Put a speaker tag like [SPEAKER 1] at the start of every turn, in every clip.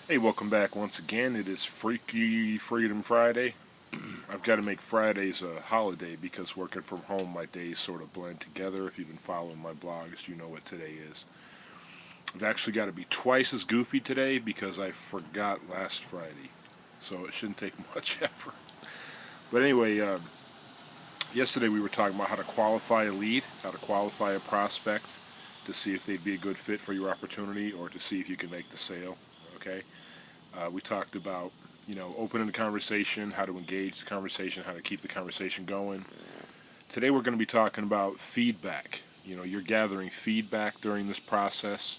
[SPEAKER 1] Hey, welcome back once again. It is Freaky Freedom Friday. I've got to make Fridays a holiday because working from home, my days sort of blend together. If you've been following my blogs, you know what today is. I've actually got to be twice as goofy today because I forgot last Friday. So it shouldn't take much effort. But anyway, yesterday we were talking about how to qualify a lead, how to qualify a prospect to see if they'd be a good fit for your opportunity or to see if you can make the sale. Okay. We talked about, opening the conversation, how to engage the conversation, how to keep the conversation going. Today we're going to be talking about feedback. You're gathering feedback during this process.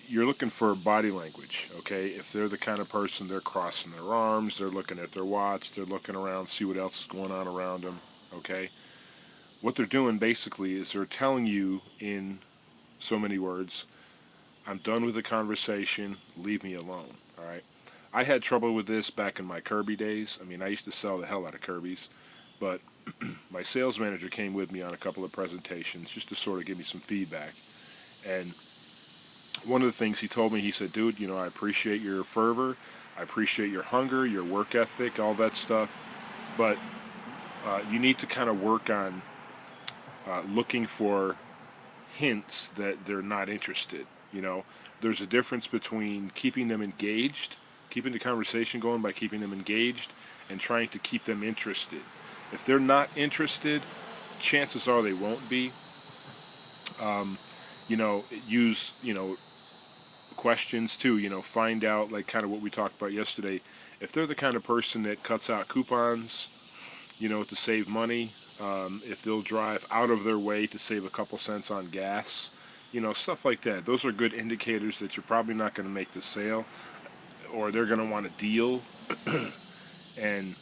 [SPEAKER 1] You're looking for body language, okay? If they're the kind of person, they're crossing their arms, they're looking at their watch, they're looking around, see what else is going on around them, okay? What they're doing basically is they're telling you in so many words, I'm done with the conversation, leave me alone, all right? I had trouble with this back in my Kirby days. I mean, I used to sell the hell out of Kirby's, but my sales manager came with me on a couple of presentations just to sort of give me some feedback. And one of the things he told me, he said, dude, I appreciate your fervor, I appreciate your hunger, your work ethic, all that stuff, but you need to kind of work on looking for hints that they're not interested. There's a difference between keeping them engaged, keeping the conversation going by keeping them engaged, and trying to keep them interested. If they're not interested, chances are they won't be. Use questions too. Find out, like, kind of what we talked about yesterday. If they're the kind of person that cuts out coupons, to save money, if they'll drive out of their way to save a couple cents on gas, stuff like that. Those are good indicators that you're probably not going to make the sale, or they're going to want a deal. And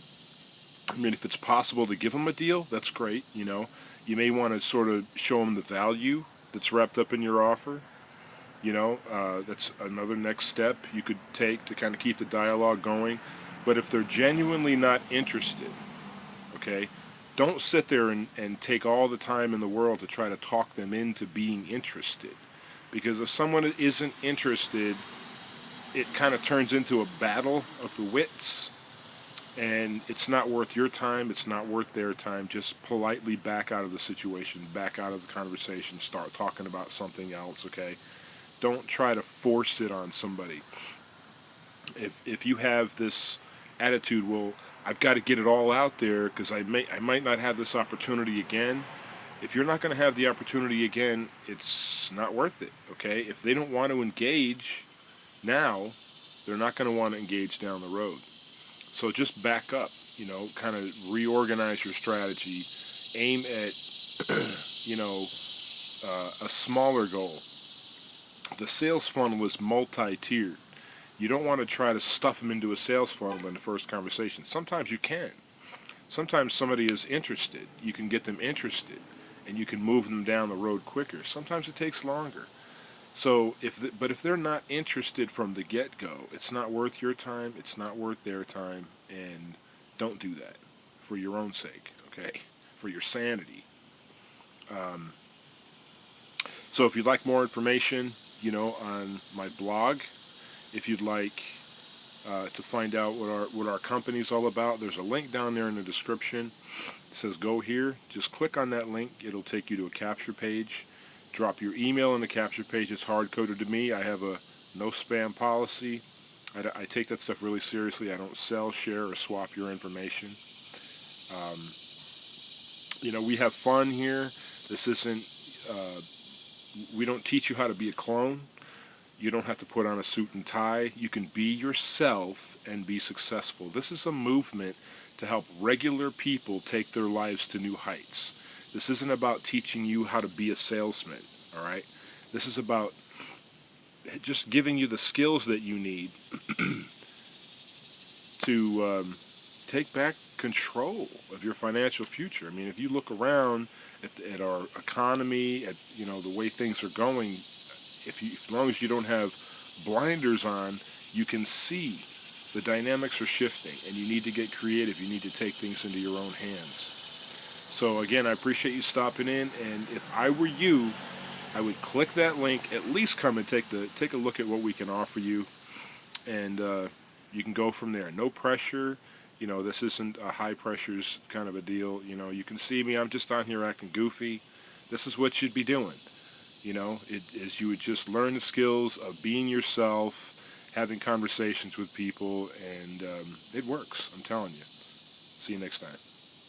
[SPEAKER 1] I mean, if it's possible to give them a deal, that's great. You may want to sort of show them the value that's wrapped up in your offer. That's another next step you could take to kind of keep the dialogue going. But if they're genuinely not interested, okay, don't sit there and take all the time in the world to try to talk them into being interested. Because if someone isn't interested, it kind of turns into a battle of the wits. And it's not worth your time. It's not worth their time. Just politely back out of the situation, back out of the conversation, start talking about something else, okay? Don't try to force it on somebody. If you have this attitude, well, I've got to get it all out there because I might not have this opportunity again. If you're not going to have the opportunity again, it's not worth it, okay? If they don't want to engage now, they're not going to want to engage down the road. So just back up, kind of reorganize your strategy, aim at, a smaller goal. The sales funnel is multi-tiered. You don't want to try to stuff them into a sales funnel in the first conversation. Sometimes you can. Sometimes somebody is interested. You can get them interested, and you can move them down the road quicker. Sometimes it takes longer. So, if they're not interested from the get-go, it's not worth your time. It's not worth their time, and don't do that for your own sake. Okay, for your sanity. So, if you'd like more information, on my blog. If you'd like to find out what our company's all about, there's a link down there in the description. It says go here. Just click on that link. It'll take you to a capture page. Drop your email in the capture page. It's hard-coded to me. I have a no spam policy. I take that stuff really seriously. I don't sell, share, or swap your information. We have fun here. This isn't, we don't teach you how to be a clone. You don't have to put on a suit and tie. You can be yourself and be successful. This is a movement to help regular people take their lives to new heights. This isn't about teaching you how to be a salesman, all right? This is about just giving you the skills that you need to take back control of your financial future. I mean, if you look around at our economy, at the way things are going, as long as you don't have blinders on, you can see the dynamics are shifting, and you need to get creative. You need to take things into your own hands. So again, I appreciate you stopping in, and if I were you, I would click that link. At least come and take a look at what we can offer you, and you can go from there. No pressure. You know, this isn't a high pressures kind of a deal. You know, you can see me. I'm just on here acting goofy. This is what you'd be doing. You know, it is you would just learn the skills of being yourself, having conversations with people, and it works. I'm telling you. See you next time.